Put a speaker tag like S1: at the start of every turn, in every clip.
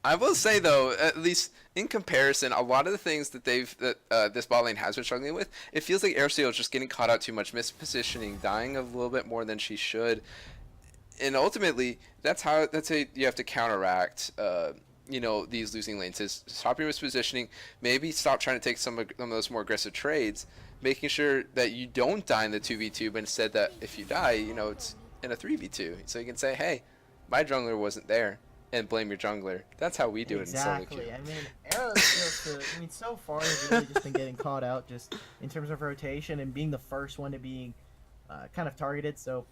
S1: I will say though, at least in comparison, a lot of the things that this bot lane has been struggling with, it feels like Aerosteel is just getting caught out too much, mispositioning, dying a little bit more than she should, and ultimately that's how you have to counteract. These losing lanes is stop your mispositioning, maybe stop trying to take some of those more aggressive trades, making sure that you don't die in the 2v2, but instead that if you die, it's in a 3v2, so you can say, hey, my jungler wasn't there, and blame your jungler. That's how we do it in solo queue.
S2: Exactly. I mean, Aerosteel, so far they've really just been getting caught out just in terms of rotation and being the first one to being kind of targeted. So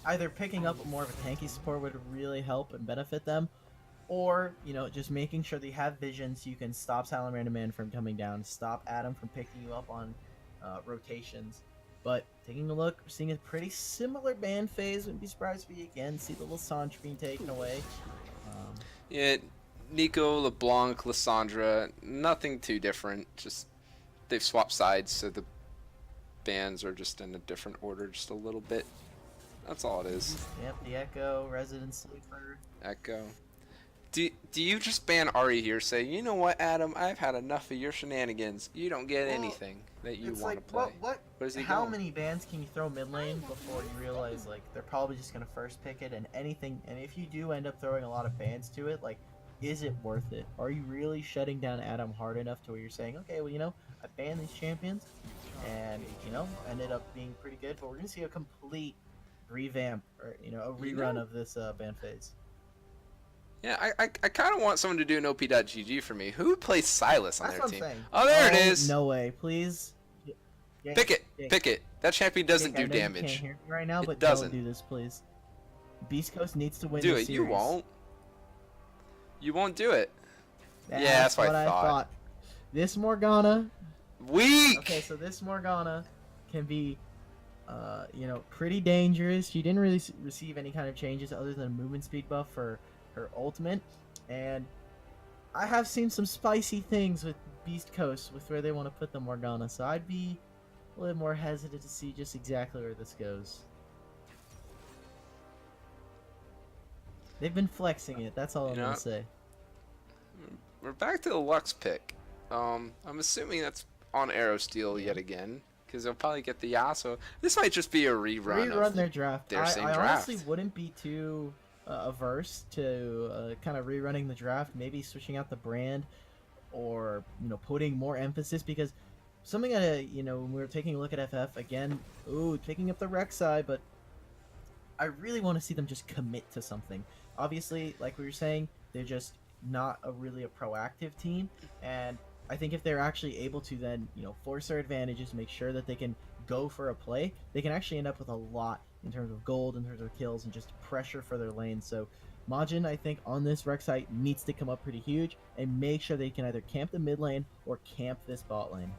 S2: either picking up more of a tanky support would really help and benefit them, or just making sure they have vision so you can stop Salamander Man from coming down, stop Adddamm from picking you up on rotations. But taking a look, we're seeing a pretty similar ban phase. Wouldn't be surprised if we again see the Lissandra being taken away.
S1: Yeah, Nico, LeBlanc, Lissandra, nothing too different. Just they've swapped sides, so the bans are just in a different order, just a little bit. That's all it is.
S2: Yep, the Echo, Resident Sleeper.
S1: Echo. Do you just ban Ahri here? Say, you know what, Adddamm? I've had enough of your shenanigans. You don't get anything that you want to play.
S2: How many bans can you throw mid lane before you realize they're probably just gonna first pick it, and if you do end up throwing a lot of bans to it, is it worth it? Are you really shutting down Adddamm hard enough to where you're saying, okay, well I banned these champions, and ended up being pretty good, but we're gonna see a complete revamp or a rerun of this ban phase.
S1: Yeah, I kind of want someone to do an OP.GG for me. Who plays Silas on their team?
S2: Saying.
S1: Oh, there it is.
S2: No way, please.
S1: Pick it. That champion doesn't do damage.
S2: You can't hear me right now, but
S1: doesn't.
S2: Don't do this, please. Beast Coast needs to win
S1: do
S2: this
S1: it.
S2: series.
S1: You won't. You won't do it.
S2: That's
S1: what
S2: I thought. This Morgana.
S1: Weak.
S2: Okay, so this Morgana can be, pretty dangerous. She didn't really receive any kind of changes other than a movement speed buff for her ultimate, and I have seen some spicy things with Beast Coast with where they want to put the Morgana, so I'd be a little more hesitant to see just exactly where this goes. They've been flexing it, that's all I'm gonna say.
S1: We're back to the Lux pick. I'm assuming that's on Aerosteel yet again, because they'll probably get the Yasuo. This might just be a rerun of
S2: their draft. I
S1: draft.
S2: honestly wouldn't be too averse to kind of rerunning the draft, maybe switching out the brand, or putting more emphasis, because something when we were taking a look at FF again, picking up the Rek'sai, but I really want to see them just commit to something. Obviously, like we were saying, they're just not really a proactive team, and I think if they're actually able to then force their advantages, make sure that they can go for a play, they can actually end up with a lot in terms of gold, in terms of kills, and just pressure for their lane. So Majin, I think, on this Rek'sai needs to come up pretty huge and make sure they can either camp the mid lane or camp this bot lane.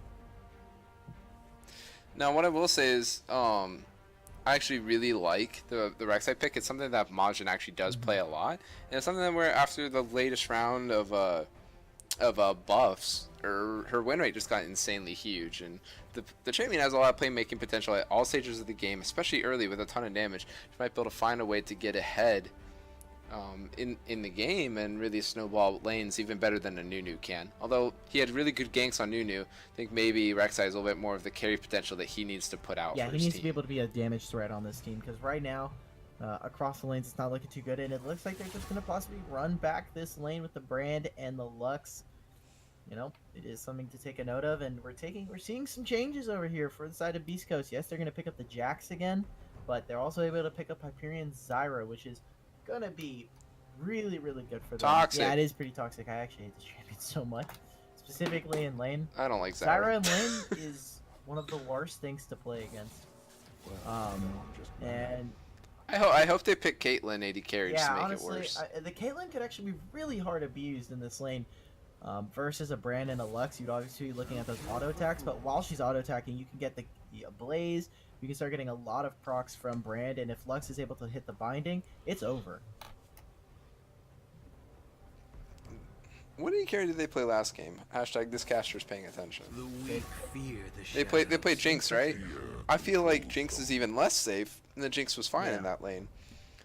S1: Now, what I will say is, I actually really like the Rek'sai pick. It's something that Majin actually does play a lot, and it's something that where after the latest round of buffs, her win rate just got insanely huge, and the champion has a lot of playmaking potential at all stages of the game, especially early with a ton of damage. She might be able to find a way to get ahead in the game and really snowball lanes even better than a Nunu can. Although he had really good ganks on Nunu, I think maybe Rek'Sai is a little bit more of the carry potential that he needs to put out.
S2: Yeah,
S1: for
S2: he needs
S1: team.
S2: to be able to be a damage threat on this team, because right now across the lanes it's not looking too good, and it looks like they're just going to possibly run back this lane with the Brand and the Lux. It is something to take a note of, and we're seeing some changes over here for the side of Beast Coast. Yes, they're going to pick up the Jax again, but they're also able to pick up Hyperieon Zyra, which is going to be really, really good for them.
S1: Toxic.
S2: Yeah, it is pretty toxic. I actually hate this champion so much, specifically in lane.
S1: I don't like Zyra.
S2: Zyra in lane is one of the worst things to play against. And
S1: I hope they pick Caitlyn AD carry just to make
S2: honestly,
S1: it worse.
S2: The Caitlyn could actually be really hard abused in this lane. Versus a Brand and a Lux, you'd obviously be looking at those auto attacks, but while she's auto attacking, you can get the Blaze. You can start getting a lot of procs from Brand, and if Lux is able to hit the binding, it's over.
S1: What do you carry did they play last game? Hashtag this caster's paying attention. They played Jinx, right? I feel like Jinx is even less safe, and the Jinx was fine in that lane.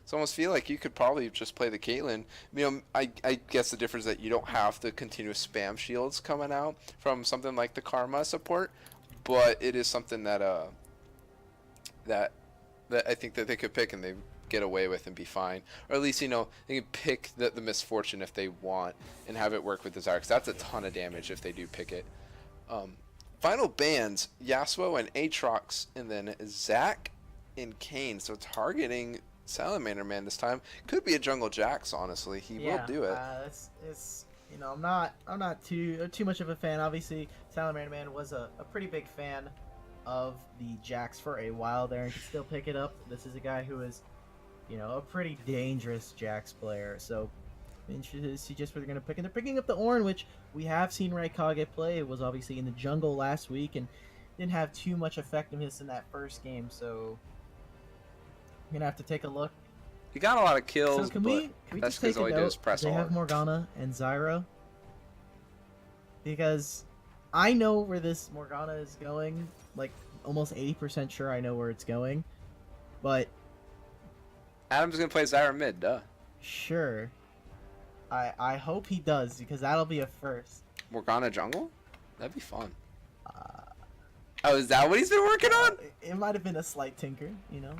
S1: So I almost feel like you could probably just play the Caitlyn. You know, I guess the difference is that you don't have the continuous spam shields coming out from something like the Karma support, but it is something that that I think that they could pick and they get away with and be fine. Or at least, you know, they can pick the misfortune if they want and have it work with the Zyra, 'cause that's a ton of damage if they do pick it. Final bans, Yasuo and Aatrox, and then Zac and Kayn. So targeting Salamander Man this time. Could be a Jungle Jax, honestly. He will do it.
S2: It's you know, I'm not too much of a fan. Obviously, Salamander Man was a pretty big fan of the Jax for a while there and can still pick it up. This is a guy who is, you know, a pretty dangerous Jax player. So interested to see just what they're going to pick. And they're picking up the Ornn, which we have seen ryekage play. It was obviously in the jungle last week and didn't have too much effectiveness in that first game. So I'm going to have to take a look.
S1: He got a lot of kills,
S2: so can
S1: but
S2: we
S1: that's
S2: just take
S1: because all
S2: a
S1: he did
S2: note?
S1: is press
S2: They
S1: R.
S2: have Morgana and Zyra. Because I know where this Morgana is going. Like, almost 80% sure I know where it's going. But
S1: Addam's going to play Zyra mid, duh.
S2: sure. I hope he does, because that'll be a first.
S1: Morgana jungle? That'd be fun. Oh, is that what he's been working on?
S2: It might have been a slight tinker, you know.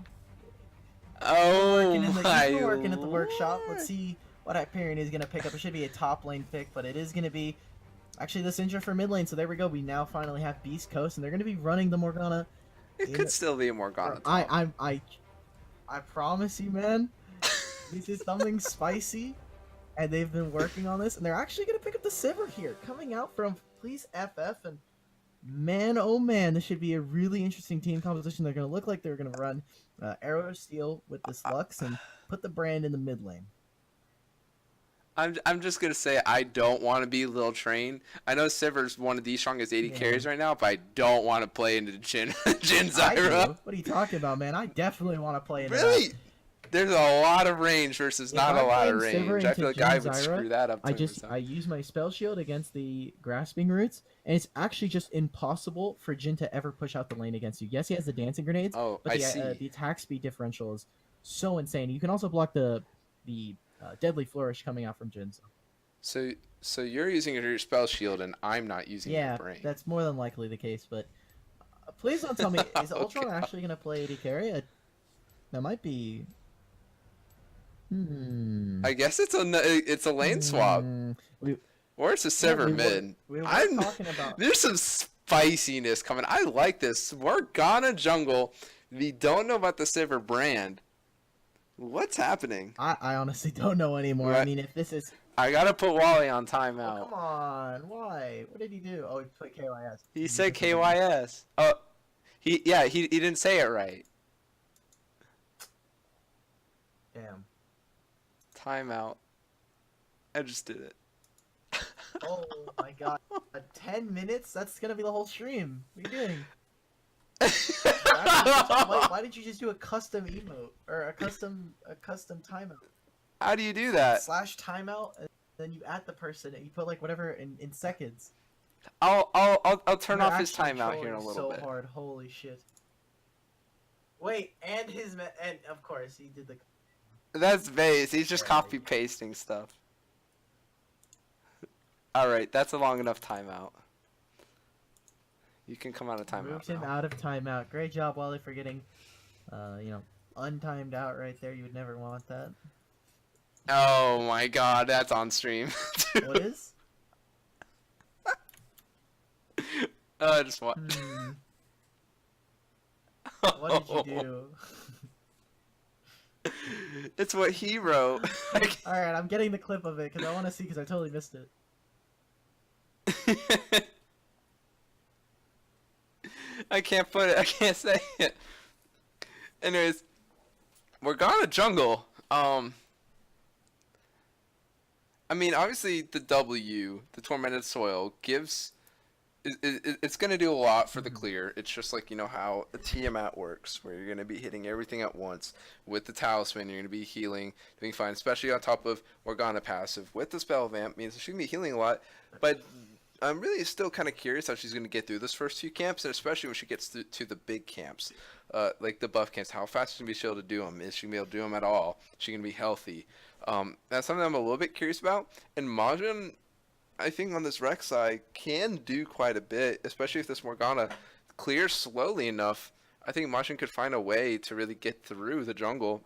S1: Oh
S2: He's
S1: my
S2: been working at the
S1: Lord.
S2: workshop. Let's see what Hyperion is going to pick up. It should be a top lane pick, but it is going to be actually the Syndra for mid lane. So there we go. We now finally have Beast Coast, and they're going to be running the Morgana.
S1: It could still be a Morgana.
S2: I promise you, man. This is something spicy, and they've been working on this, and they're actually going to pick up the Sivir here, coming out from Please FF, and man, oh man, this should be a really interesting team composition. They're going to look like they're going to run Aerosteel with this Lux and put the brand in the mid lane.
S1: I'm just gonna say I don't want to be Lil Train. I know Sivir's one of the strongest 80 carries right now, but I don't want to play into Jhin Zyra.
S2: What are you talking about, man? I definitely want to play into
S1: Really?
S2: that.
S1: There's a lot of range versus not a lot of range. I feel like I would
S2: Zyra,
S1: screw that up.
S2: I use my spell shield against the grasping roots, and it's actually just impossible for Jhin to ever push out the lane against you. Yes, he has the dancing grenades,
S1: Oh,
S2: but
S1: I see.
S2: the attack speed differential is so insane. You can also block the deadly flourish coming out from Jhin.
S1: So you're using your spell shield and I'm not using your brain.
S2: That's more than likely the case. But please don't tell me, is Ultron actually going to play AD carry? That might be.
S1: I guess it's a lane swap, or it's a Sivir mid.
S2: We were talking about.
S1: There's some spiciness coming. I like this Morgana jungle. We don't know about the Sivir brand. What's happening?
S2: I honestly don't know anymore.
S1: What?
S2: I mean, if this is.
S1: I gotta put Wally on
S2: Oh,
S1: timeout.
S2: come on, why? What did he do? Oh, he played KYS.
S1: He said KYS. Oh, he didn't say it right.
S2: Damn.
S1: Timeout. I just did it.
S2: Oh my god. 10 minutes? That's gonna be the whole stream. What are you doing? Why did you just do a custom emote? Or a custom timeout?
S1: How do you do that?
S2: Slash timeout, and then you add the person and you put like whatever in seconds.
S1: I'll turn off his
S2: You're actually
S1: timeout here in a little
S2: so
S1: bit.
S2: hard, holy shit. Wait, and and of course he did the.
S1: That's Vaesz. He's just copy pasting stuff. All right, that's a long enough timeout. You can come out of timeout.
S2: Moved him
S1: now.
S2: out of timeout. Great job, Wally, for getting, untimed out right there. You would never want that.
S1: Oh my God, that's on stream.
S2: What is?
S1: I just want.
S2: What did you do?
S1: It's what he wrote.
S2: Alright, I'm getting the clip of it because I want to see because I totally missed it.
S1: I can't put it. I can't say it. Anyways, Morgana jungle. I mean, obviously the W, the Tormented Soil, gives. It's going to do a lot for the clear. It's just like, you know, how a Tiamat works, where you're going to be hitting everything at once. With the Talisman, you're going to be healing, doing fine, especially on top of Morgana passive. With the Spell Vamp, means she's going to be healing a lot. But I'm really still kind of curious how she's going to get through this first few camps, and especially when she gets to the big camps, like the buff camps. How fast is she going to be able to do them? Is she going to be able to do them at all? Is she going to be healthy? That's something I'm a little bit curious about. And Majin, I think on this Rek'sai can do quite a bit, especially if this Morgana clears slowly enough. I think Majin could find a way to really get through the jungle.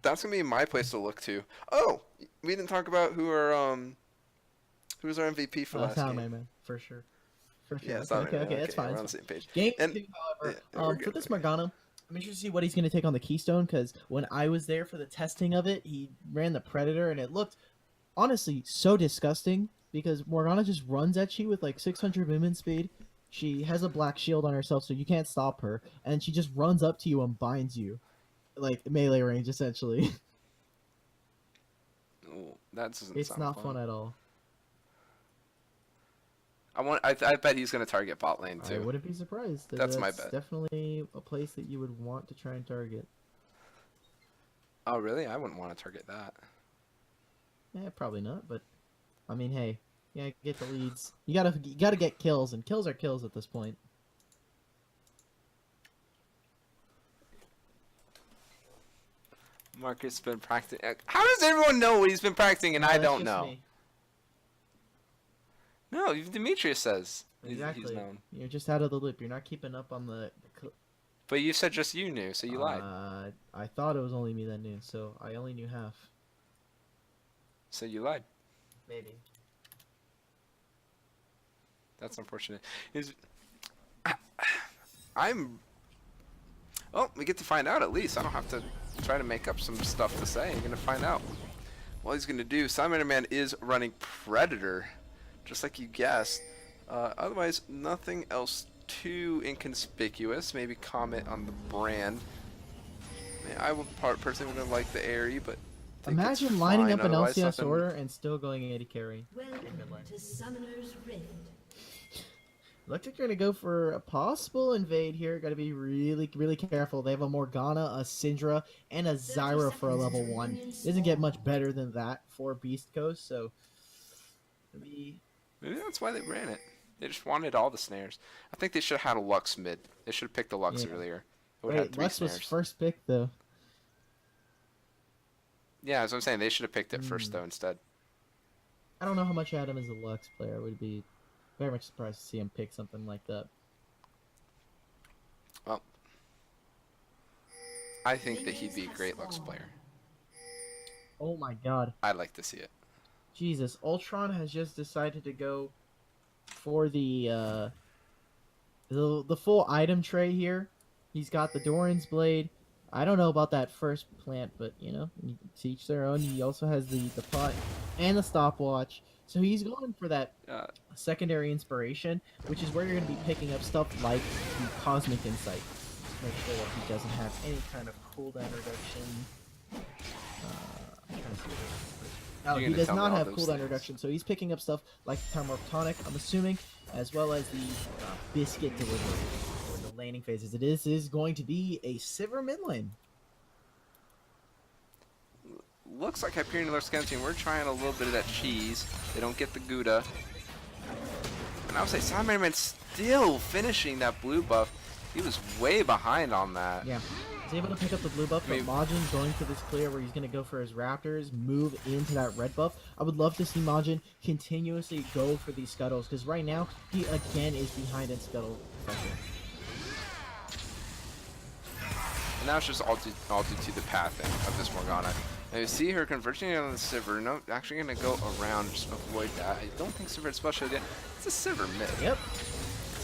S1: That's going to be my place to look to. Oh, we didn't talk about who was our MVP for last game.
S2: Salamander, for sure. For sure.
S1: Yeah,
S2: okay, that's fine.
S1: We're on the same page.
S2: Game
S1: And
S2: 2, however,
S1: yeah,
S2: for this Morgana, I'm interested to see what he's going to take on the Keystone, because when I was there for the testing of it, he ran the Predator, and it looked, honestly, so disgusting, because Morgana just runs at you with like 600 movement speed. She has a black shield on herself, so you can't stop her, and she just runs up to you and binds you, like melee range, essentially.
S1: Ooh, that doesn't
S2: It's
S1: sound
S2: not fun at all.
S1: I bet he's going to target bot lane
S2: I
S1: too.
S2: wouldn't be surprised.
S1: That's my bet.
S2: Definitely a place that you would want to try and target.
S1: Oh, really? I wouldn't want to target that.
S2: Yeah, probably not, but I mean, hey, yeah, get the leads. You gotta get kills, and kills are kills at this point.
S1: Marcus been practicing. How does everyone know what he's been practicing and I
S2: That's
S1: don't
S2: just
S1: know?
S2: me.
S1: No, Demetrius says
S2: Exactly.
S1: he's known.
S2: You're just out of the loop. You're not keeping up on the.
S1: But you said just you knew, so you lied.
S2: I thought it was only me that knew, so I only knew half.
S1: So you lied.
S2: Maybe.
S1: That's unfortunate. I'm. Well, we get to find out at least. I don't have to try to make up some stuff to say. I'm gonna find out what he's gonna do. Salamander Man is running Predator, just like you guessed. Otherwise, nothing else too inconspicuous. Maybe comment on the brand. I would personally wouldn't like the Airy, but
S2: imagine lining up an
S1: Otherwise,
S2: LCS
S1: nothing-
S2: order and still going AD carry.
S3: Welcome to Summoner's Rift.
S2: Looks like you're gonna go for a possible invade here. Got to be really, really careful. They have a Morgana, a Syndra, and a Zyra for a level 1. Doesn't get much better than that for Beast Coast, so
S1: maybe that's why they ran it. They just wanted all the snares. I think they should have had a Lux mid. They should have picked the Lux earlier. It would have had
S2: wait,
S1: 3
S2: Lux was
S1: snares.
S2: first pick though.
S1: Yeah, that's what I'm saying. They should have picked it first though instead.
S2: I don't know how much Adddamm is a Lux player. I would be very much surprised to see him pick something like that.
S1: Well, I think that he'd be a great Lux player.
S2: Oh my god.
S1: I'd like to see it.
S2: Jesus, Ultron has just decided to go for the full item tray here. He's got the Doran's Blade. I don't know about that first plant, but you know, to each their own. He also has the pot and the stopwatch. So he's going for that secondary inspiration, which is where you're going to be picking up stuff like the Cosmic Insight. Make sure that he doesn't have any kind of cooldown reduction. I'm trying to see what it is. No, he does not have cooldown reduction, so he's picking up stuff like the Time Warp Tonic, I'm assuming, as well as the Biscuit Delivery for the laning phases. It is going to be a Sivir mid lane.
S1: Looks like Hyperion and LordSkellington, we're trying a little bit of that cheese. They don't get the Gouda. And I would say Salamander Man still finishing that blue buff. He was way behind on that.
S2: Yeah. He's able to pick up the blue buff, but Majin going for this clear where he's going to go for his Raptors, move into that red buff. I would love to see Majin continuously go for these Scuttles, because right now, he again is behind in Scuttle pressure.
S1: And now it's just all due to the pathing of this Morgana. Now you see her converging on the Sivir. No, actually going to go around, just avoid that. I don't think Sivir is special again. It's a Sivir mid.
S2: Yep.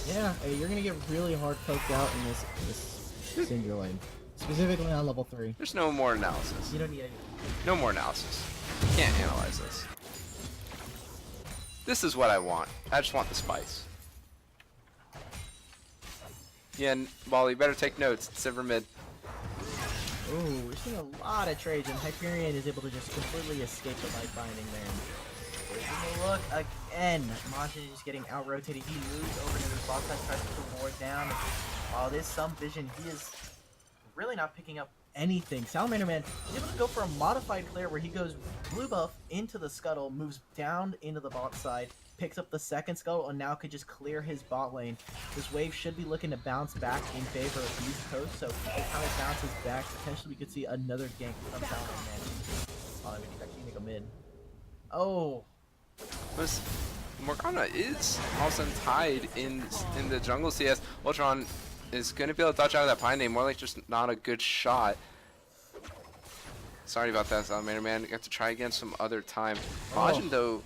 S2: Yeah, you're going to get really hard poked out in this Syndra lane. Specifically on level 3.
S1: There's no more analysis.
S2: You don't need any.
S1: No more analysis. You can't analyze this. This is what I want. I just want the spice. Yeah, Wally, you better take notes. It's Sivir mid.
S2: Ooh, we're seeing a lot of trades, and Hyperion is able to just completely escape the light binding there. Taking a look again. Majin is getting out-rotated. He moves over to the bot side, tries to put the ward down. Oh, there's some vision. He is really not picking up anything. Salamander Man is able to go for a modified clear where he goes blue buff into the Scuttle, moves down into the bot side, picks up the second skull and now could just clear his bot lane. This wave should be looking to bounce back in favor of East Coast, so if it kind of bounces back, potentially we could see another gank from Salamander. Oh, I mean, he's actually gonna go mid. Oh!
S1: This Morgana is also tied in the jungle CS. Ultron is going to be able to dodge out of that pine name, more like just not a good shot. Sorry about that, Salamander man. You have to try again some other time. Majin, though,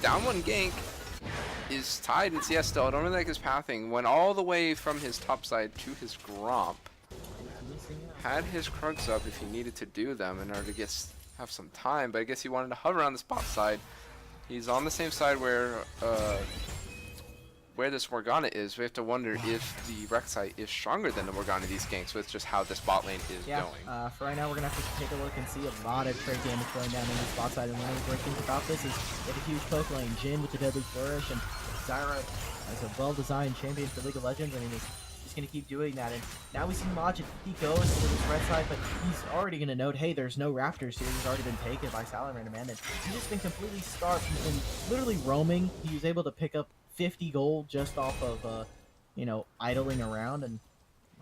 S1: down one gank, is tied in CS still. I don't really like his pathing. Went all the way from his top side to his Gromp. Had his Krugs up if he needed to do them in order to have some time, but I guess he wanted to hover on the spot side. He's on the same side where this Morgana is. We have to wonder if the Rek'sai is stronger than the Morgana in these ganks with just how this bot lane is going.
S2: For right now, we're going to have to take a look and see a lot of trade damage going down in the spot side. And one of the great things about this is we have a huge poke lane. Jhin with the Deadly Flourish, and Zyra as a well-designed champion for League of Legends. I mean, he's going to keep doing that. And now we see Majin. He goes into this red side, but he's already going to note, hey, there's no Raptors here. He's already been taken by Salamander, man. And he's just been completely starved and literally roaming. He was able to pick up 50 gold just off of, you know, idling around. And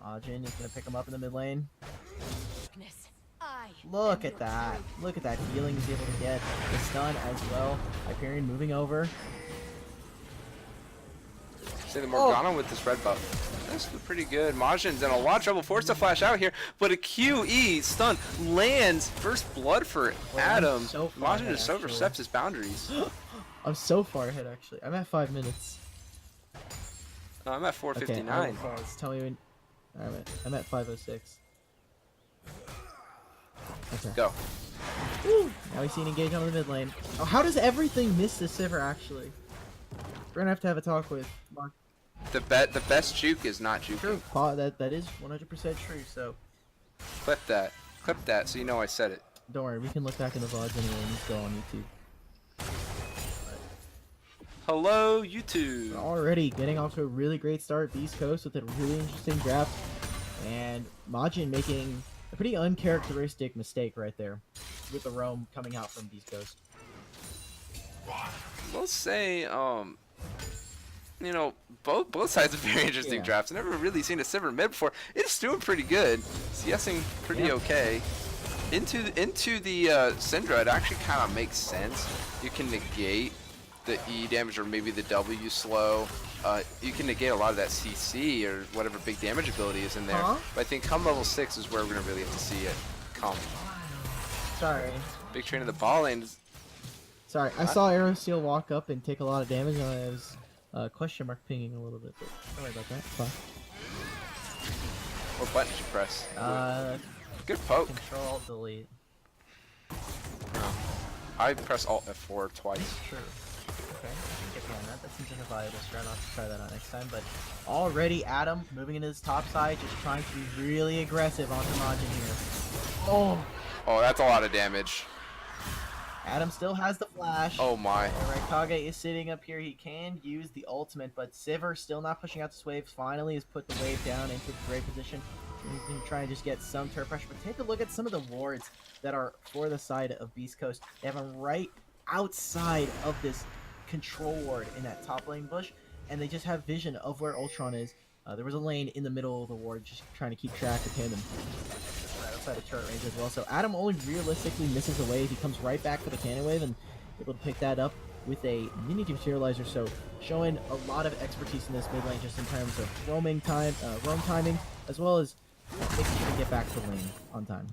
S2: Majin is going to pick him up in the mid lane. Look at that. Look at that healing he's able to get. The stun as well. Hyperion moving over.
S1: See the Morgana with this red buff. That's pretty good. Majin's in a lot of trouble, forced to flash out here, but a QE stun lands. First blood for Adddamm.
S2: So
S1: Majin just oversteps his boundaries.
S2: I'm so far ahead, actually. I'm at 5 minutes.
S1: No, I'm at 4:59.
S2: Okay, tell me when. I'm at 5:06. Okay.
S1: Go.
S2: Woo! Now we see an engage on the mid lane. Oh, how does everything miss the Sivir, actually? We're gonna have a talk with Mark.
S1: The best juke is not juke.
S2: True. That is 100% true. So
S1: Clip that, so you know I said it.
S2: don't worry, we can look back in the VODs anyway and just go on YouTube.
S1: Hello, YouTube.
S2: Already getting off to a really great start, Beast Coast with a really interesting draft, and Majin making a pretty uncharacteristic mistake right there with the roam coming out from Beast Coast.
S1: We'll say, you know, both sides are very interesting drafts. I've never really seen a Sivir mid before. It's doing pretty good. CSing pretty okay. Into the Syndra, it actually kind of makes sense. You can negate the E damage or maybe the W slow. You can negate a lot of that CC or whatever big damage ability is in there. But I think come level 6 is where we're gonna really have to see it come.
S2: Sorry.
S1: Big train of the ball lane.
S2: Sorry, I saw Aerosteel walk up and take a lot of damage, and I was question mark pinging a little bit. But don't worry about that. It's fine.
S1: What button did you press? Good poke.
S2: Control Alt Delete.
S1: I press Alt F4 twice.
S2: True. Okay, get behind that. That seems like a viable strat. I'll have to try that out next time. But already Adddamm moving into his top side, just trying to be really aggressive onto Majin here.
S1: Oh, that's a lot of damage.
S2: Adddamm still has the flash.
S1: Oh my.
S2: Ryekage is sitting up here. He can use the ultimate, but Sivir still not pushing out this wave. Finally has put the wave down into a great position. He's going to try and just get some turret pressure. But take a look at some of the wards that are for the side of Beast Coast. They have them right outside of this control ward in that top lane bush, and they just have vision of where Ultron is. There was a lane in the middle of the ward just trying to keep track of him, and outside of turret range as well. So Adddamm only realistically misses a wave. He comes right back for the cannon wave and able to pick that up with a mini materializer. So showing a lot of expertise in this mid lane just in terms of roam timing, as well as making sure to get back to the lane on time.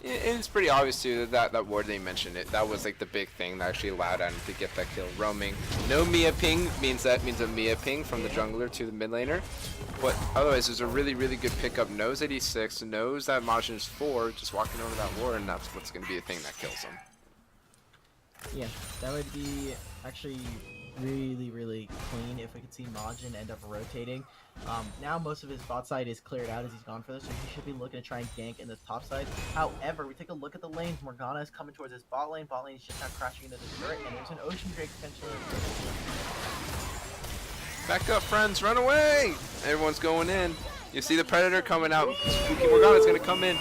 S1: It's pretty obvious too that ward they mentioned that was like the big thing that actually allowed him to get that kill. Roaming, no Mia ping means a Mia ping from the jungler to the mid laner. But otherwise, there's a really good pickup. Knows that he's 6, knows that Majin is 4, just walking over that ward, and that's what's going to be the thing that kills him.
S2: Yeah, that would be actually really clean if we could see Majin end up rotating. Now most of his bot side is cleared out as he's gone for this, so he should be looking to try and gank in the top side. However, we take a look at the lanes. Morgana is coming towards his bot lane. Bot lane is just not crashing into the turret, and there's an Ocean Drake potentially.
S1: Back up, friends, run away! Everyone's going in. You see the Predator coming out. Spooky Morgana's gonna come in.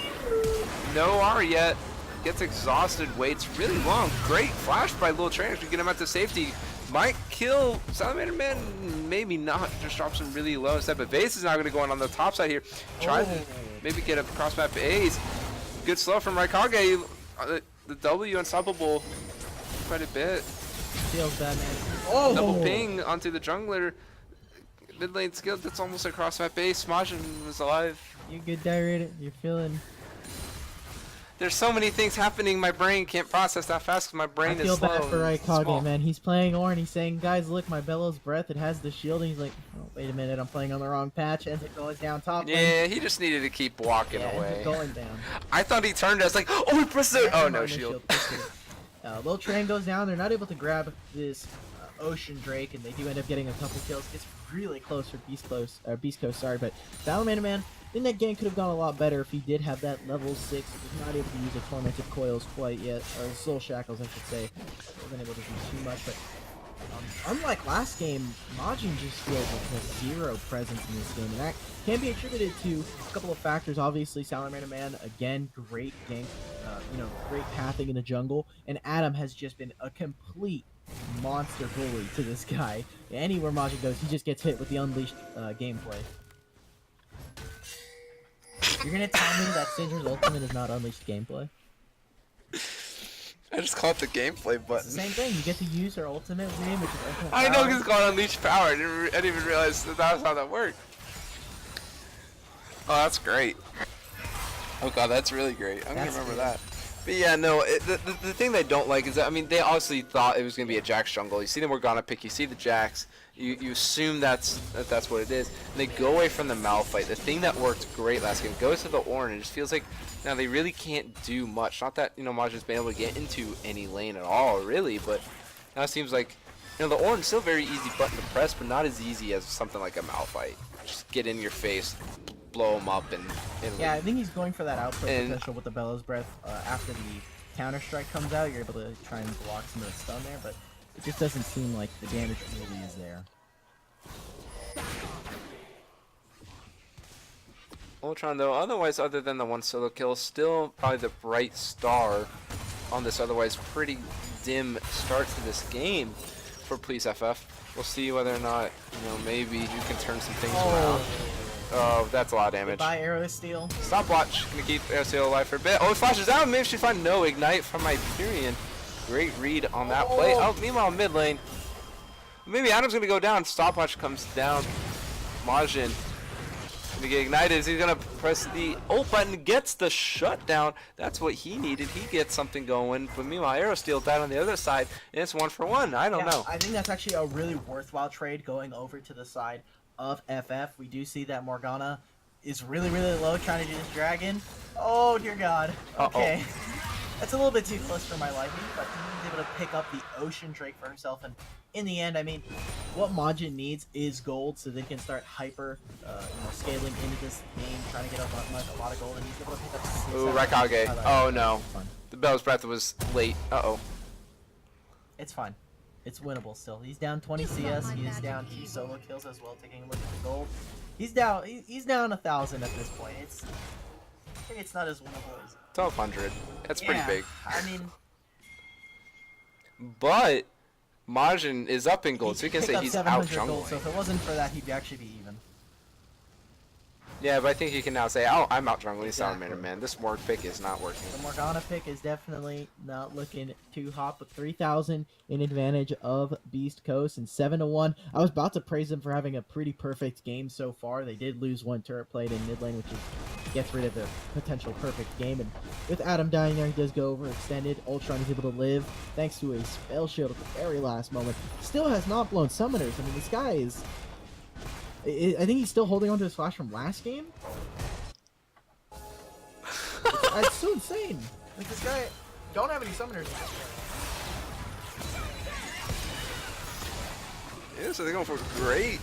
S1: No R yet. gets exhausted, waits really long. Great flash by Lil Trainer to get him out to safety. Might kill Salamander Man, maybe not. Just drops him really low instead. But Vaesz is now going to go on the top side here. Tries to maybe get a cross map ace. Good slow from ryekage. The W unstoppable quite a bit.
S2: Feels bad, man. Oh!
S1: Double ping onto the jungler. Mid lane skill, that's almost a cross map base. Majin was alive.
S2: You good, Diarrhea? You're feeling...
S1: There's so many things happening, my brain can't process that fast because my brain is slow.
S2: I feel bad for ryekage, man. He's playing Ornn. He's saying, guys, look, my Bellows Breath, it has the shield. And he's like, oh, wait a minute, I'm playing on the wrong patch. Ends up going down top lane.
S1: Yeah, he just needed to keep walking
S2: Ends
S1: away.
S2: up going down.
S1: I thought he turned. I was like, oh, he pressed it. Oh, no shield.
S2: Little Train goes down. They're not able to grab this Ocean Drake, and they do end up getting a couple kills. It's really close for Beast Coast, sorry, but Salamander Man, I think that game could have gone a lot better if he did have that level 6. He was not able to use the Tormented Coils quite yet, or Soul Shackles, I should say. Wasn't able to do too much, but unlike last game, Majin just feels like a zero presence in this game, and that can be attributed to a couple of factors. Obviously, Salamander Man, again, great gank, great pathing in the jungle, and Adddamm has just been a complete monster bully to this guy. Anywhere Majin goes, he just gets hit with the unleashed gameplay. You're gonna tell me that Syndra's ultimate is not unleashed gameplay?
S1: I just call it the gameplay button.
S2: Same thing. You get to use her ultimate name, which is ultimate
S1: I know
S2: power.
S1: because it's called Unleashed Power. I didn't even realize that was how that worked. Oh, that's great. Oh god, that's really great. I'm gonna remember that. But yeah, no, the thing they don't like is that, I mean, they obviously thought it was going to be a Jax jungle. You see the Morgana pick, you see the Jax, you assume that's what it is. And they go away from the Malphite. The thing that worked great last game goes to the Ornn. It just feels like now they really can't do much. Not that, Majin's been able to get into any lane at all, really, but now it seems like, the Ornn's still a very easy button to press, but not as easy as something like a Malphite. Just get in your face, blow him up, and
S2: yeah, I think he's going for that output potential with the Bellows Breath. After the counter strike comes out, you're able to try and block some of the stun there, but it just doesn't seem like the damage really is there.
S1: Ultron, though, otherwise, other than the one solo kill, still probably the bright star on this otherwise pretty dim start to this game for Please FF. We'll see whether or not, maybe you can turn some things around. Oh, that's a lot of damage.
S2: Goodbye, Aerosteel.
S1: Stopwatch. Gonna keep Aerosteel alive for a bit. Oh, it flashes out. Maybe she find no ignite from Hyperion. Great read on that play. Oh, meanwhile, mid lane. Maybe Adam's gonna go down. Stopwatch comes down. Majin gonna get ignited. He's gonna press the ult button. Gets the shutdown. That's what he needed. He gets something going. But meanwhile, Aerosteel died on the other side. And it's 1-for-1. I don't know.
S2: I think that's actually a really worthwhile trade going over to the side of FF. We do see that Morgana is really, really low trying to do this dragon. Oh, dear God. Okay. That's a little bit too close for my liking, but he's able to pick up the Ocean Drake for himself. And in the end, I mean, what Majin needs is gold so they can start scaling into this game, trying to get a lot of gold. And he's able to pick up
S1: Ooh, Rek'sai. Oh, no. The Bell's Breath was late. Uh-oh.
S2: It's fine. It's winnable still. He's down 20 CS. He is down 2 solo kills as well. Taking a look at the gold, he's down. He's down 1,000 at this point. I think it's not as winnable as
S1: 1,200. That's pretty big.
S2: I mean,
S1: but Majin is up in gold, so you can say he's out jungling.
S2: So if it wasn't for that, he'd actually be even.
S1: Yeah, but I think you can now say, oh, I'm out jungling Salamander, man. This Morg pick is not working.
S2: The Morgana pick is definitely not looking too hot, but 3,000 in advantage of Beast Coast and 7-1. I was about to praise them for having a pretty perfect game so far. They did lose one turret plate in mid lane, which gets rid of the potential perfect game. And with Adddamm dying there, he does go overextended. Ultron is able to live thanks to a spell shield at the very last moment. Still has not blown summoners. I mean, this guy is... I think he's still holding on to his flash from last game. It's so insane. Like, this guy don't have any summoners in this game.
S1: Yeah, so they're going for great.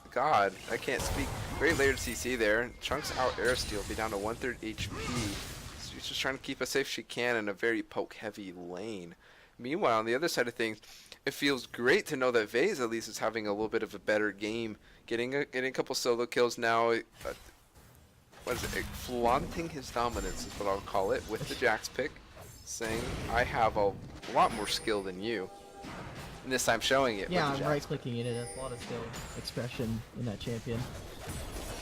S1: God, I can't speak. Great layered CC there. Chunks out Aerosteel, be down to 1/3 HP. So she's just trying to keep as safe as she can in a very poke-heavy lane. Meanwhile, on the other side of things, it feels great to know that Vaesz at least is having a little bit of a better game, getting a couple solo kills now. what is it? Flaunting his dominance is what I'll call it with the Jax pick, saying I have a lot more skill than you. And this time showing it.
S2: Yeah,
S1: with the
S2: I'm
S1: Jax
S2: right-clicking it. There's a lot of skill expression in that champion.
S1: pick.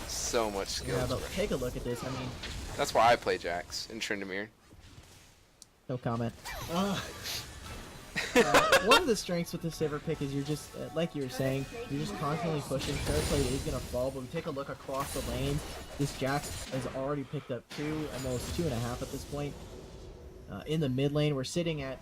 S1: So much skill.
S2: Yeah, but
S1: expression.
S2: take a look at this. I mean,
S1: That's why I play Jax in Tryndamere.
S2: no comment. One of the strengths with the Sivir pick is you're just, like you were saying, you're just constantly pushing. Third plate is going to fall, but we take a look across the lane. This Jax has already picked up almost 2.5 at this point. In the mid lane, we're sitting at,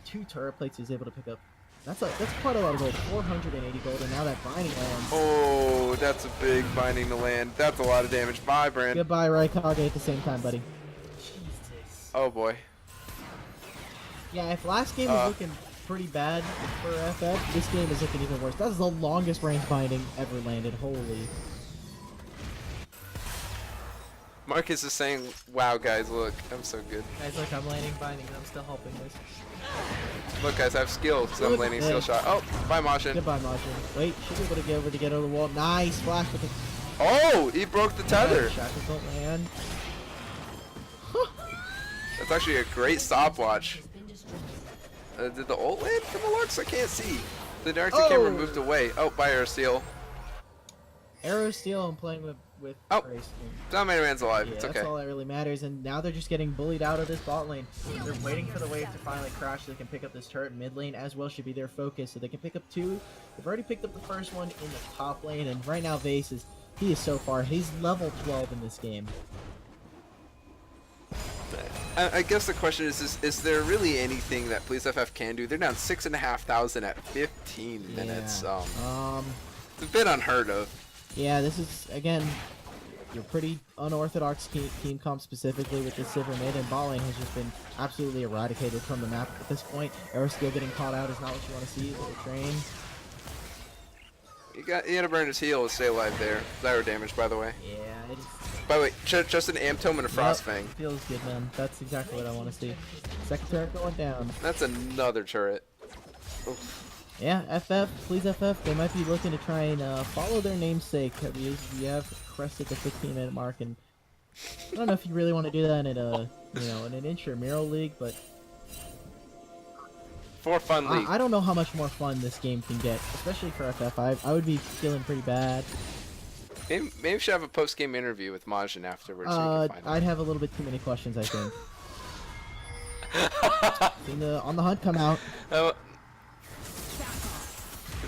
S2: 2 turret plates he's able to pick up. That's quite a lot of gold, 480 gold, and now that binding lands.
S1: Oh, that's a big binding to land. That's a lot of damage. Bye, Brand.
S2: Goodbye, ryekage at the same time, buddy.
S3: Jesus.
S1: Oh boy.
S2: Yeah, if last game was looking pretty bad for FF, this game is looking even worse. That's the longest range binding ever landed. Holy.
S1: Marcus is saying, "Wow, guys, look, I'm so good.
S2: Guys, look, I'm landing binding, and I'm still helping this.
S1: Look, guys, I have skill, so I'm
S2: Look
S1: landing
S2: at
S1: skill
S2: this.
S1: shot. Oh, bye, Majin.
S2: Goodbye, Majin. Wait, should be able to get over the wall. Nice flash with the
S1: Oh, he broke the tether.
S2: shackles don't land.
S1: That's actually a great stopwatch.
S3: Has been destroyed.
S1: Did the ult land from the Lux? I can't see. The director camera moved away. Oh, by Aerosteel.
S2: Aerosteel, I'm playing with
S1: Oh.
S2: Grace.
S1: Dominator Man's alive.
S2: Yeah,
S1: It's
S2: that's
S1: okay.
S2: all that really matters, and now they're just getting bullied out of this bot lane. They're waiting for the wave to finally crash so they can pick up this turret. Mid lane as well should be their focus, so they can pick up 2. They've already picked up the first one in the top lane, and right now Vaesz is so far. He's level 12 in this game.
S1: I guess the question is there really anything that Please FF can do? They're down 6,500 at 15 minutes.
S2: Yeah.
S1: It's a bit unheard of.
S2: Yeah, this is, again, your pretty unorthodox team comp specifically with this Sivir mid, and bot lane has just been absolutely eradicated from the map at this point. Aerosteel getting caught out is not what you want to see. Little train.
S1: You gotta burn his heal to stay alive there. Zyra damage, by the way.
S2: Yeah, it is.
S1: By the way, just an Amp Tome and a Frost
S2: Yep,
S1: Fang.
S2: feels good, man. That's exactly what I want to see. Second turret going down.
S1: That's another turret. Oof.
S2: Yeah, FF, please FF. They might be looking to try and follow their namesake. We have crested the 15-minute mark, and I don't know if you really want to do that in an intramural league, but
S1: For fun league.
S2: I don't know how much more fun this game can get, especially for FF. I would be feeling pretty bad.
S1: Maybe we should have a post-game interview with Majin afterwards. So we can find
S2: I'd have a little bit too many questions, I think. Seen on the hunt come out.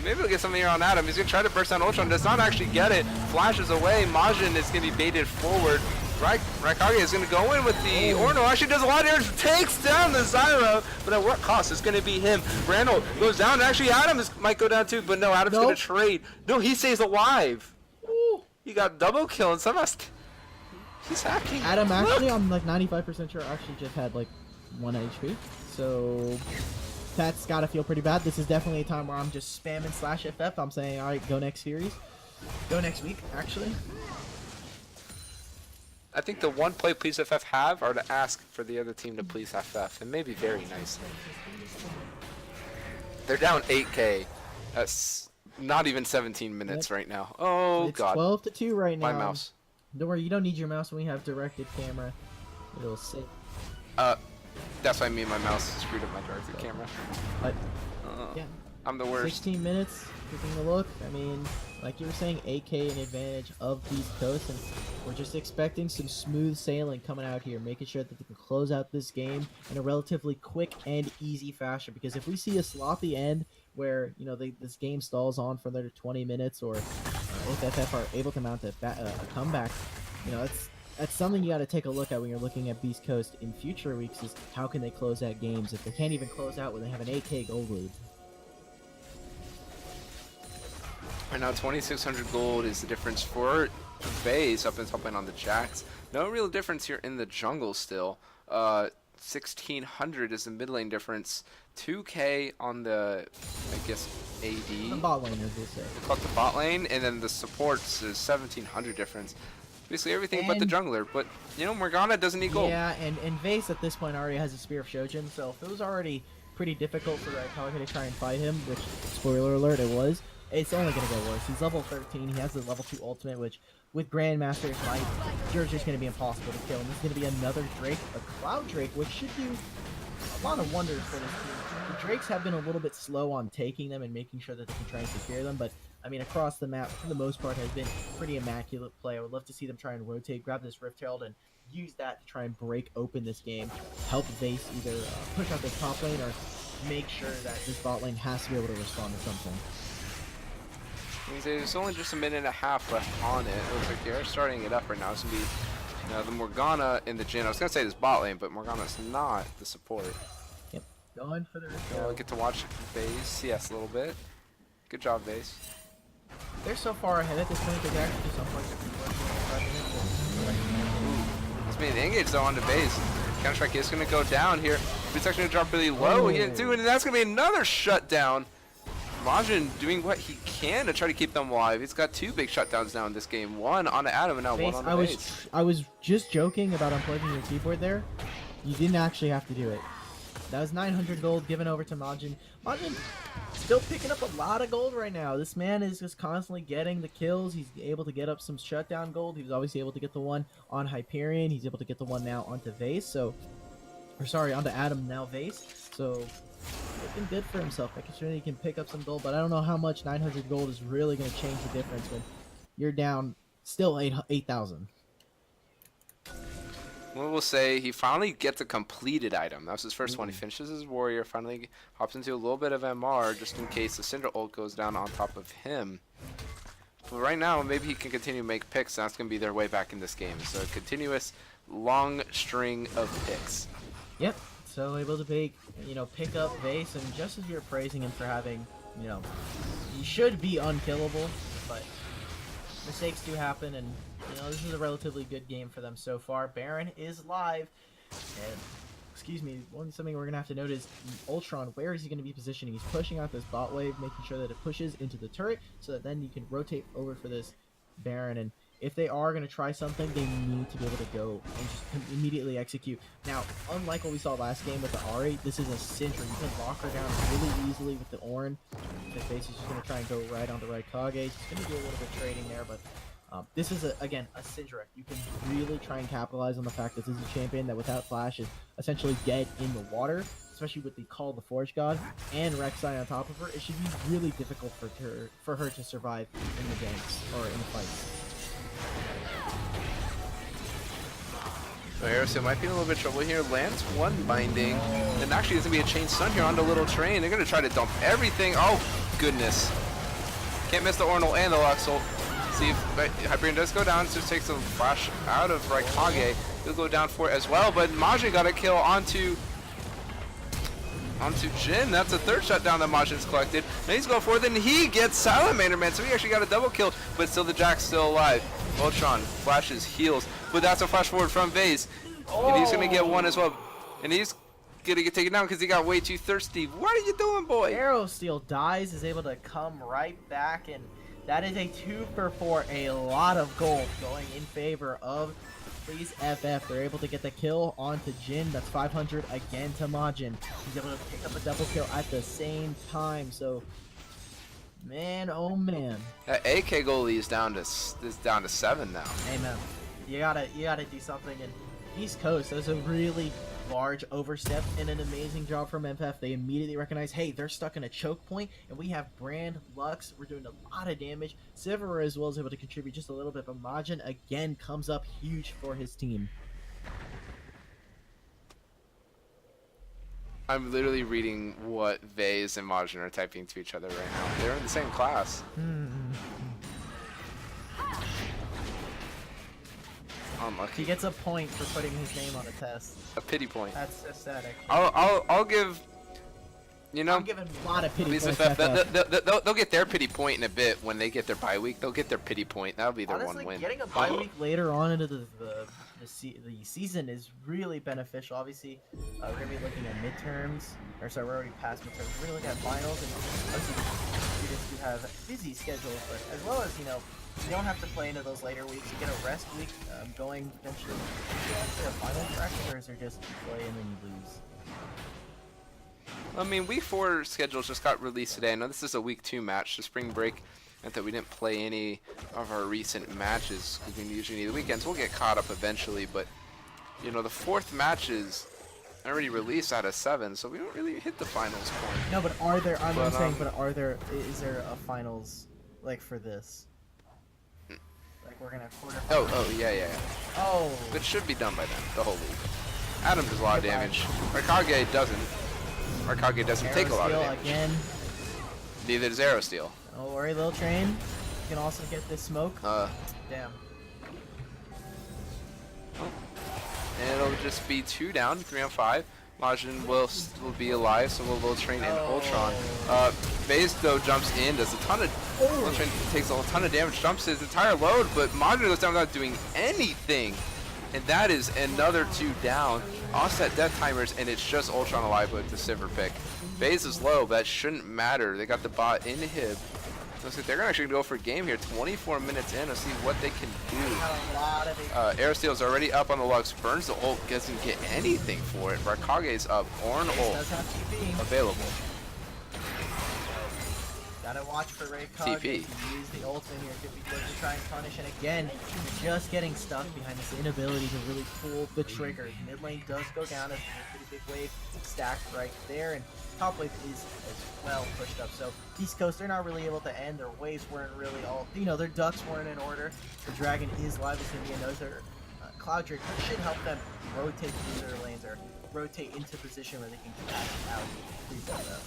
S1: Maybe we'll get something here on Adddamm. He's going to try to burst down Ultron. Does not actually get it. Flashes away. Majin is going to be baited forward. Ryekage is going to go in with the Ornn. Actually does a lot of damage. Takes down the Zyra. But at what cost? It's going to be him. Randall goes down. Actually, Adddamm might go down too. But no, Addam's going to trade. No, he stays alive.
S2: Ooh.
S1: He got double kill and somehow he's hacking.
S2: Adddamm,
S1: Look.
S2: actually, I'm like 95% sure actually just had like 1 HP. So that's gotta feel pretty bad. This is definitely a time where I'm just spamming /FF. I'm saying, alright, go next series. Go next week, actually.
S1: I think the one play Please FF have are to ask for the other team to Please FF, and maybe very nice. They're down 8k. That's not even 17 minutes right now. Oh
S2: It's
S1: god.
S2: 12-2 right now.
S1: My mouse.
S2: Don't worry, you don't need your mouse when we have directed camera. It'll sit.
S1: That's why me and my mouse screwed up my directed camera.
S2: But yeah,
S1: I'm the worst.
S2: 16 minutes, taking a look. I mean, like you were saying, 8k in advantage of Beast Coast, and we're just expecting some smooth sailing coming out here, making sure that they can close out this game in a relatively quick and easy fashion. Because if we see a sloppy end where this game stalls on for another 20 minutes, or if FF are able to mount a comeback, that's something you got to take a look at when you're looking at Beast Coast in future weeks. Is how can they close out games if they can't even close out when they have an 8k gold lead.
S1: Right now, 2,600 gold is the difference for Vaesz up and top lane on the Jax. No real difference here in the jungle still. 1,600 is the mid lane difference. 2k on the, I guess, AD.
S2: The bot lane, as they say.
S1: We'll call it the bot lane, and then the supports is 1,700 difference. Basically everything but the
S2: And-
S1: jungler. But, Morgana doesn't need gold.
S2: Yeah, and Vaesz at this point already has a Spear of Shojin, so if it was already pretty difficult for Rek'sai to try and fight him, which, spoiler alert, it was, it's only going to get worse. He's level 13. He has the level 2 ultimate, which with Grandmaster's Might, you're just going to be impossible to kill. And this is going to be another Drake, a Cloud Drake, which should do a lot of wonders for this team. The Drakes have been a little bit slow on taking them and making sure that they can try and secure them, but I mean, across the map, for the most part, has been pretty immaculate play. I would love to see them try and rotate, grab this Rift Herald, and use that to try and break open this game, help Vaesz either push out this top lane or make sure that this bot lane has to be able to respond to something.
S1: There's only just a minute and a half left on it. It looks like they're starting it up right now. It's going to be the Morgana in the Jhin. I was going to say this bot lane, but Morgana's not the support.
S2: Yep, going for the Rift
S1: We'll
S2: Herald.
S1: get to watch Vaesz, yes, a little bit. Good job, Vaesz.
S2: They're so far ahead at this point, they're actually just unfortunately
S1: It's being engaged though onto Vaesz. Counter-strike is going to go down here. It's actually going to drop really low. He didn't do it, and that's going to be another shutdown. Majin doing what he can to try to keep them alive. He's got 2 big shutdowns now in this game. One on Adddamm and now
S2: Vaesz,
S1: one on the Vaesz.
S2: I was just joking about unplugging your keyboard there. You didn't actually have to do it. That was 900 gold given over to Majin. Majin still picking up a lot of gold right now. This man is just constantly getting the kills. He's able to get up some shutdown gold. He was obviously able to get the one on Hyperion. He's able to get the one now onto Vaesz. So, or sorry, onto Adddamm, now Vaesz. So, looking good for himself. I can certainly can pick up some gold, but I don't know how much 900 gold is really going to change the difference when you're down still 8,000.
S1: We'll say he finally gets a completed item. That was his first one. He finishes his warrior, finally hops into a little bit of MR just in case the Syndra ult goes down on top of him. But right now, maybe he can continue to make picks, and that's going to be their way back in this game. So a continuous long string of picks.
S2: Yep. So able to pick up Vaesz, and just as you're praising him for having, he should be unkillable, but mistakes do happen, and this is a relatively good game for them so far. Baron is live, and excuse me, something we're gonna have to note is Ultron. Where is he gonna be positioning? He's pushing out this bot wave, making sure that it pushes into the turret, so that then you can rotate over for this Baron. And if they are going to try something, they need to be able to go and just immediately execute. Now, unlike what we saw last game with the R8, this is a Syndra. You can lock her down really easily with the Ornn. The Vaesz is just going to try and go right onto ryekage. He's going to do a little bit of trading there, but this is, again, a Syndra. You can really try and capitalize on the fact that this is a champion that without Flash is essentially dead in the water, especially with the Call of the Forge God and Rek'sai on top of her. It should be really difficult for her to survive in the ganks or in the fights.
S1: So Aerosteel might be in a little bit of trouble here. Lands one binding. And actually there's going to be a chain stun here onto Little Train. They're going to try to dump everything. Oh, goodness. Can't miss the Ornn and the Lux ult. See if Hyperion does go down. Just takes a flash out of ryekage. He'll go down for it as well. But Majin got a kill onto Jhin. That's a 3rd shutdown that Majin's collected. And he's going for it. Then he gets Salamander, man. So he actually got a double kill. But still the Jack's still alive. Ultron flashes, heals. But that's a flash forward from Vaesz. And he's going to get one as well. And he's going to get taken down because he got way too thirsty. What are you doing, boy?
S2: Aerosteel dies, is able to come right back, and that is a 2 for 4. A lot of gold going in favor of Please FF. They're able to get the kill onto Jhin. That's 500 again to Majin. He's able to pick up a double kill at the same time. So, man, oh man.
S1: That AK goalie is down to 7 now.
S2: Hey man, you gotta do something. And East Coast, that was a really large overstep and an amazing job from MFF. They immediately recognize, hey, they're stuck in a choke point, and we have Brand, Lux, we're doing a lot of damage. Sivir as well is able to contribute just a little bit, but Majin again comes up huge for his team.
S1: I'm literally reading what Vaesz and Majin are typing to each other right now. They're in the same class. Unlucky.
S2: He gets a point for putting his name on a test.
S1: A pity point.
S2: That's aesthetic.
S1: I'll give. You know,
S2: I'm giving a lot of pity
S1: Lisa
S2: points.
S1: they'll get their pity point in a bit when they get their bye week. They'll get their pity point. That'll be their
S2: Honestly,
S1: one win.
S2: getting a bye week later on into the season is really beneficial. Obviously, we're gonna be looking at midterms, or sorry, we're already past midterms. We're gonna look at finals, and obviously students who have busy schedules, but as well as you don't have to play into those later weeks. You get a rest week going potentially. Do you actually have final fractures, or just play and then you lose?
S1: I mean, week 4 schedules just got released today. I know this is a week 2 match. The spring break meant that we didn't play any of our recent matches because we usually need the weekends. We'll get caught up eventually, but you know, the 4th match is already released out of 7, so we don't really hit the finals point.
S2: No, but are there? I'm saying, but are there? Is there a finals like for this? Like we're gonna have quarterfinals.
S1: Oh, yeah.
S2: Oh.
S1: It should be done by then, the whole league. Adddamm does a lot of damage. Rek'sai doesn't. Rek'sai doesn't take a lot of damage.
S2: Again.
S1: Neither does Aerosteel.
S2: Don't worry, little train. You can also get this smoke. Damn.
S1: And it'll just be 2 down, 3 on 5. Majin will be alive, so will Little Train and Ultron. Vaesz though jumps in, does a ton of Little Train takes a ton of damage, jumps his entire load, but Majin goes down without doing anything. And that is another 2 down. Offset death timers, and it's just Ultron alive with the Sivir pick. Vaesz is low, but that shouldn't matter. They got the bot inhib. So they're actually going to go for a game here. 24 minutes in. Let's see what they can do. Aerosteel is already up on the Lux. Burns the ult. Doesn't get anything for it. Ryekage's up. Ornn ult available.
S2: Gotta watch for Rek'sai.
S1: TP.
S2: Use the ultimate here to try and punish. And again, just getting stuck behind this inability to really pull the trigger. Mid lane does go down as a pretty big wave stacked right there. And top wave is as well pushed up. So East Coast, they're not really able to end. Their waves weren't really all, their ducks weren't in order. The dragon is live as India knows their Cloud Drake should help them rotate through their lanes or rotate into position where they can catch out. Please don't know.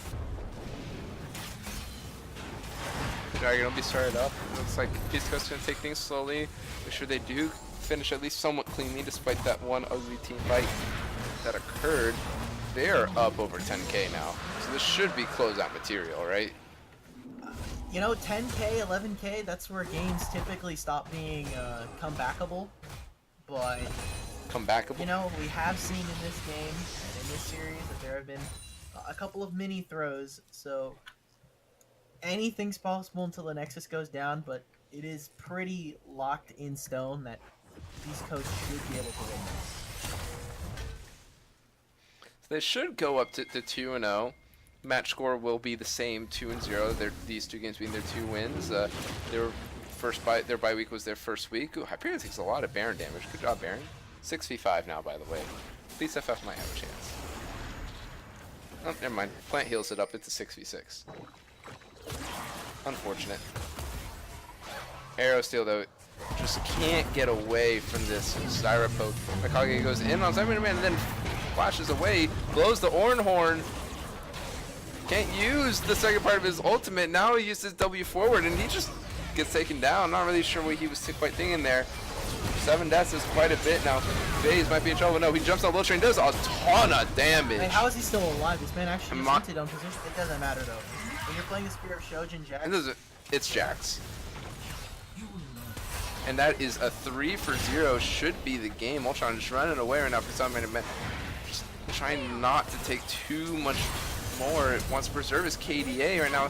S1: Dragon will be started up. Looks like East Coast going to take things slowly. Make sure they do finish at least somewhat cleanly despite that one ugly team fight that occurred. They're up over 10k now. So this should be closeout material, right?
S2: 10k, 11k, that's where games typically stop being comebackable. But,
S1: comebackable?
S2: We have seen in this game and in this series that there have been a couple of mini throws. So anything's possible until the Nexus goes down, but it is pretty locked in stone that East Coast should be able to win this.
S1: They should go up to 2-0. Match score will be the same, 2-0. These 2 games being their 2 wins. Their bye week was their first week. Ooh, Hyperion takes a lot of Baron damage. Good job, Baron. 6v5 now, by the way. At least FF might have a chance. Oh, never mind. Plant heals it up. It's a 6v6. Unfortunate. Aerosteel, though, just can't get away from this Zyra poke. Rek'sai goes in on Salamander and then flashes away, blows the Ornn horn. Can't use the second part of his ultimate. Now he uses W forward and he just gets taken down. Not really sure what he was quite thinking there. 7 deaths is quite a bit now. Vaesz might be in trouble. No, he jumps on Little Train, does a ton of damage.
S2: Hey, how is he still alive? This man actually hunted on position. It doesn't matter though. When you're playing the Spear of Shojin Jax.
S1: It's Jax. And that is a 3-for-0. Should be the game. Ultron just running away right now for some minute. Just trying not to take too much more. It wants to preserve his KDA right now.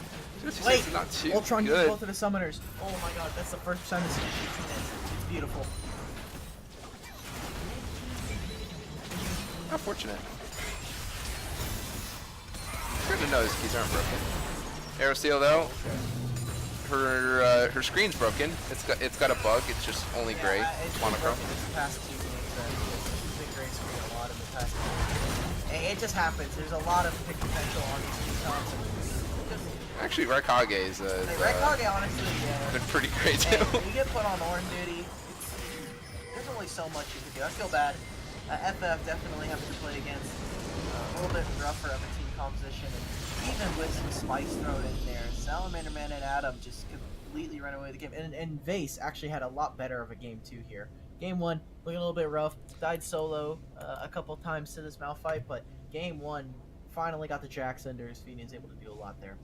S2: Wait,
S1: not too
S2: Ultron
S1: good.
S2: used both of the summoners. Oh my god, that's the first time this is It's beautiful.
S1: How fortunate. Good to know his keys aren't broken. Aerosteel though, her screen's broken. It's got a bug. It's just only gray. Monochrome.
S2: This past 2 games, it's been gray screen a lot in the past 2 games. It just happens. There's a lot of pick potential on these 2 comps.
S1: Actually, Rek'sai is
S2: Rek'sai, honestly, yeah.
S1: been pretty great too.
S2: When you get put on Ornn duty, there's only so much you can do. I feel bad. FF definitely having to play against a little bit rougher of a team composition, and even with some spice thrown in there, Salamander Man and Adddamm just completely ran away with the game. And Vaesz actually had a lot better of a game too here. Game 1 looking a little bit rough. Died solo a couple times to this Malphite, but game 1 finally got the Jax under his feet and is able to do a lot there.